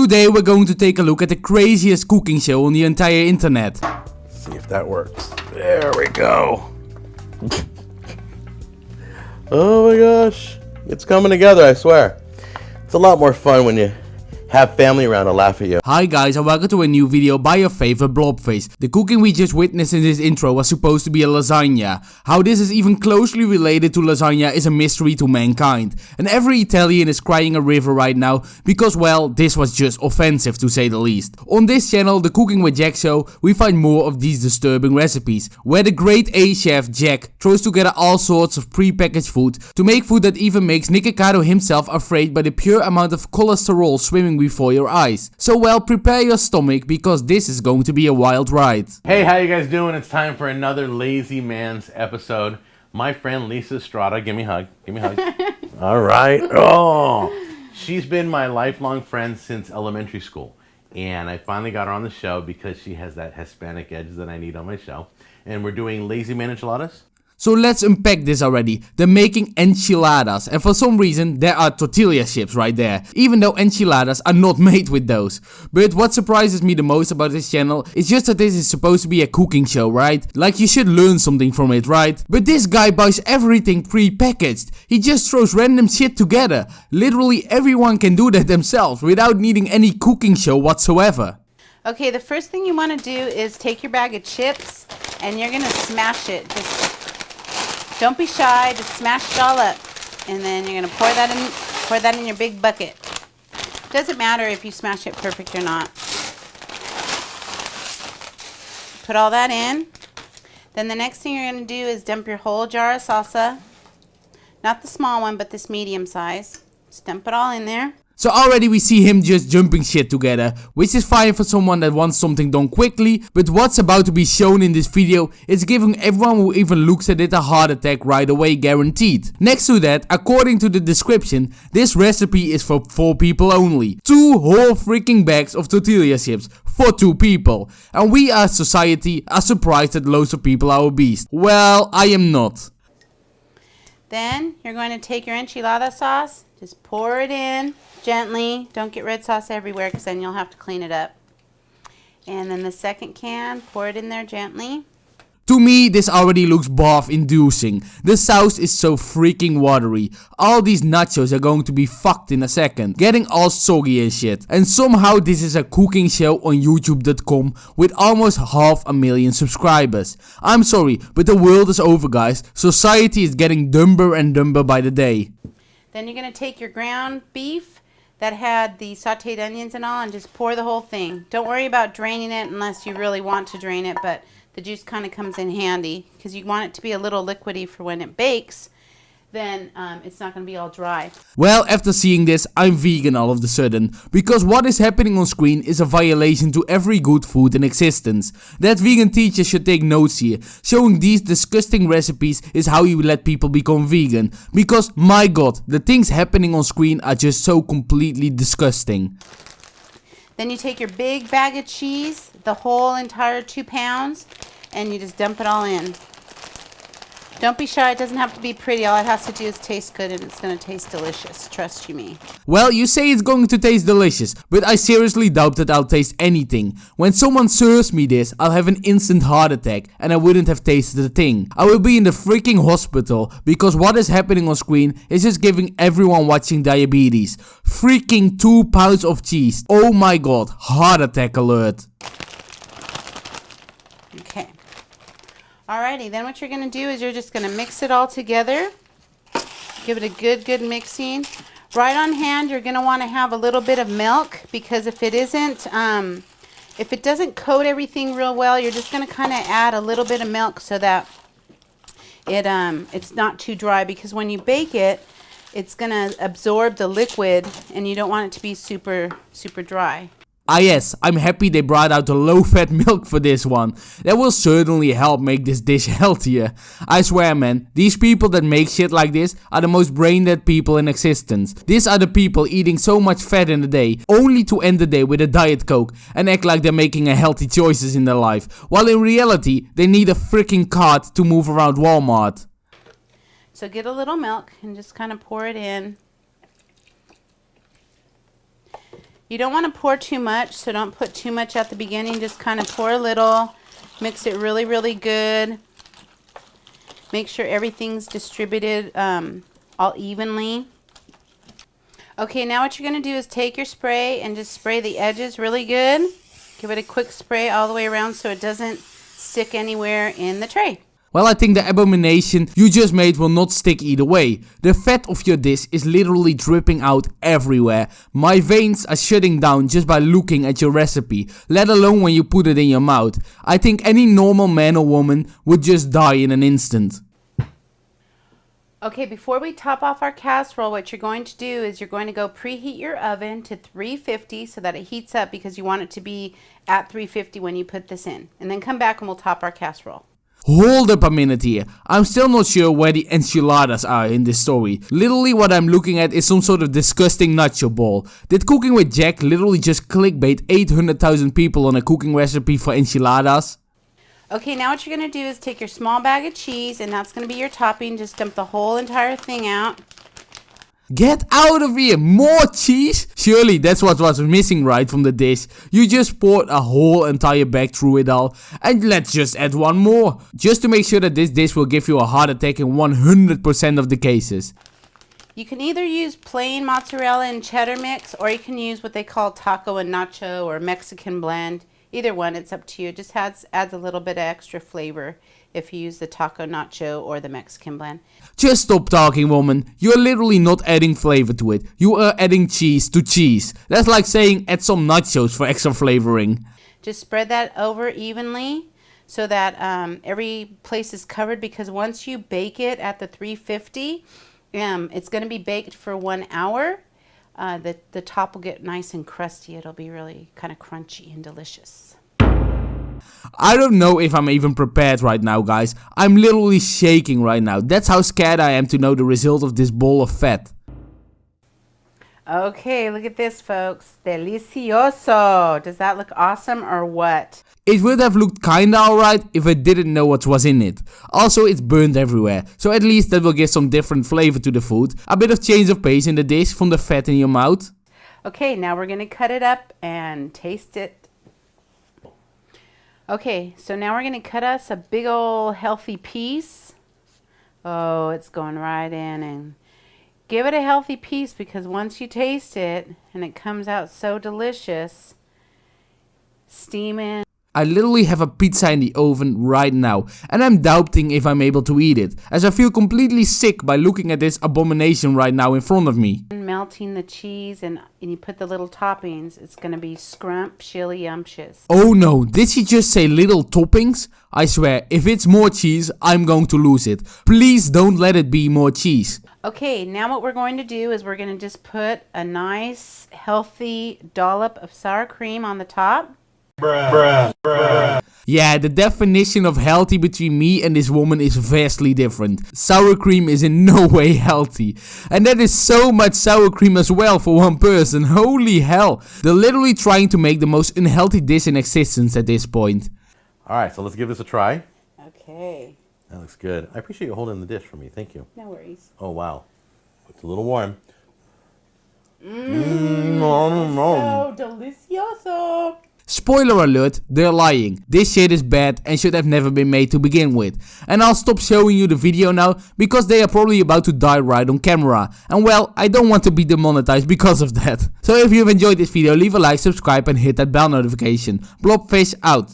Today we're going to take a look at the craziest cooking show on the entire internet. See if that works. There we go. Oh my gosh. It's coming together, I swear. It's a lot more fun when you have family around to laugh at you. Hi guys and welcome to a new video by your favorite Blobface. The cooking we just witnessed in this intro was supposed to be a lasagna. How this is even closely related to lasagna is a mystery to mankind. And every Italian is crying a river right now because, well, this was just offensive to say the least. On this channel, the Cooking with Jack show, we find more of these disturbing recipes, where the great A chef Jack throws together all sorts of pre-packaged food to make food that even makes Nick Ricardo himself afraid by the pure amount of cholesterol swimming before your eyes. So well, prepare your stomach because this is going to be a wild ride. Hey, how you guys doing? It's time for another Lazy Man's episode. My friend Lisa Estrada, give me a hug. Give me a hug. All right. Oh, she's been my lifelong friend since elementary school. And I finally got her on the show because she has that Hispanic edge that I need on my show. And we're doing Lazy Man enchiladas. So let's unpack this already. They're making enchiladas, and for some reason there are tortilla chips right there, even though enchiladas are not made with those. But what surprises me the most about this channel is just that this is supposed to be a cooking show, right? Like you should learn something from it, right? But this guy buys everything pre-packaged. He just throws random shit together. Literally everyone can do that themselves without needing any cooking show whatsoever. Okay, the first thing you want to do is take your bag of chips and you're going to smash it. Just don't be shy, just smash it all up. And then you're going to pour that in your big bucket. Doesn't matter if you smash it perfect or not. Put all that in. Then the next thing you're going to do is dump your whole jar of salsa. Not the small one, but this medium size. Just dump it all in there. So already we see him just jumping shit together, which is fine for someone that wants something done quickly, but what's about to be shown in this video is giving everyone who even looks at it a heart attack right away, guaranteed. Next to that, according to the description, this recipe is for 4 people only. 2 whole freaking bags of tortilla chips for 2 people. And we as society are surprised that loads of people are obese. Well, I am not. Then you're going to take your enchilada sauce, just pour it in gently. Don't get red sauce everywhere because then you'll have to clean it up. And then the second can, pour it in there gently. To me, this already looks bath-inducing. The sauce is so freaking watery. All these nachos are going to be fucked in a second, getting all soggy and shit. And somehow this is a cooking show on YouTube.com with almost 500,000 subscribers. I'm sorry, but the world is over, guys. Society is getting dumber and dumber by the day. Then you're going to take your ground beef that had the sauteed onions and all and just pour the whole thing. Don't worry about draining it unless you really want to drain it, but the juice kind of comes in handy because you want it to be a little liquidy for when it bakes. Then it's not going to be all dry. Well, after seeing this, I'm vegan all of a sudden, because what is happening on screen is a violation to every good food in existence. That vegan teacher should take notes here. Showing these disgusting recipes is how you let people become vegan, because my god, the things happening on screen are just so completely disgusting. Then you take your big bag of cheese, the whole entire 2 pounds, and you just dump it all in. Don't be shy, it doesn't have to be pretty, all it has to do is taste good and it's going to taste delicious, trust you me. Well, you say it's going to taste delicious, but I seriously doubt that I'll taste anything. When someone serves me this, I'll have an instant heart attack and I wouldn't have tasted a thing. I will be in the freaking hospital because what is happening on screen is just giving everyone watching diabetes. Freaking 2 pounds of cheese. Oh my god, heart attack alert. Okay. Alrighty, then what you're going to do is you're just going to mix it all together. Give it a good mixing. Right on hand, you're going to want to have a little bit of milk because if it isn't, if it doesn't coat everything real well, you're just going to kind of add a little bit of milk so that it's not too dry, because when you bake it, it's going to absorb the liquid and you don't want it to be super dry. Ah yes, I'm happy they brought out the low-fat milk for this one. That will certainly help make this dish healthier. I swear man, these people that make shit like this are the most brain-dead people in existence. These are the people eating so much fat in a day, only to end the day with a Diet Coke and act like they're making a healthy choices in their life, while in reality, they need a freaking cart to move around Walmart. So get a little milk and just kind of pour it in. You don't want to pour too much, so don't put too much at the beginning. Just kind of pour a little. Mix it really, really good. Make sure everything's distributed all evenly. Okay, now what you're going to do is take your spray and just spray the edges really good. Give it a quick spray all the way around so it doesn't stick anywhere in the tray. Well, I think the abomination you just made will not stick either way. The fat of your dish is literally dripping out everywhere. My veins are shutting down just by looking at your recipe, let alone when you put it in your mouth. I think any normal man or woman would just die in an instant. Okay, before we top off our casserole, what you're going to do is you're going to go preheat your oven to 350 so that it heats up, because you want it to be at 350 when you put this in. And then come back and we'll top our casserole. Hold up a minute here. I'm still not sure where the enchiladas are in this story. Literally what I'm looking at is some sort of disgusting nacho ball. Did Cooking with Jack literally just clickbait 800,000 people on a cooking recipe for enchiladas? Okay, now what you're going to do is take your small bag of cheese, and that's going to be your topping. Just dump the whole entire thing out. Get out of here! More cheese? Surely that's what was missing right from the dish. You just poured a whole entire bag through it all. And let's just add one more. Just to make sure that this dish will give you a heart attack in 100% of the cases. You can either use plain mozzarella and cheddar mix, or you can use what they call taco and nacho or Mexican blend. Either one, it's up to you. It just adds a little bit of extra flavor if you use the taco nacho or the Mexican blend. Just stop talking, woman. You're literally not adding flavor to it. You are adding cheese to cheese. That's like saying add some nachos for extra flavoring. Just spread that over evenly so that every place is covered, because once you bake it at the 350, it's going to be baked for 1 hour. The top will get nice and crusty. It'll be really kind of crunchy and delicious. I don't know if I'm even prepared right now, guys. I'm literally shaking right now. That's how scared I am to know the result of this bowl of fat. Okay, look at this, folks. Delicioso. Does that look awesome or what? It would have looked kinda alright if I didn't know what was in it. Also, it's burnt everywhere, so at least that will give some different flavor to the food. A bit of change of pace in the dish from the fat in your mouth. Okay, now we're going to cut it up and taste it. Okay, so now we're going to cut us a big old healthy piece. Oh, it's going right in, and give it a healthy piece, because once you taste it and it comes out so delicious, steaming. I literally have a pizza in the oven right now, and I'm doubting if I'm able to eat it, as I feel completely sick by looking at this abomination right now in front of me. Melting the cheese and you put the little toppings, it's going to be scrumptious. Oh no, did she just say little toppings? I swear, if it's more cheese, I'm going to lose it. Please don't let it be more cheese. Okay, now what we're going to do is we're going to just put a nice, healthy dollop of sour cream on the top. Yeah, the definition of healthy between me and this woman is vastly different. Sour cream is in no way healthy. And that is so much sour cream as well for one person. Holy hell. They're literally trying to make the most unhealthy dish in existence at this point. Alright, so let's give this a try. Okay. That looks good. I appreciate you holding the dish for me. Thank you. No worries. Oh, wow. It's a little warm. So delicioso. Spoiler alert, they're lying. This shit is bad and should have never been made to begin with. And I'll stop showing you the video now, because they are probably about to die right on camera. And well, I don't want to be demonetized because of that. So if you've enjoyed this video, leave a like, subscribe and hit that bell notification. Blobfish out.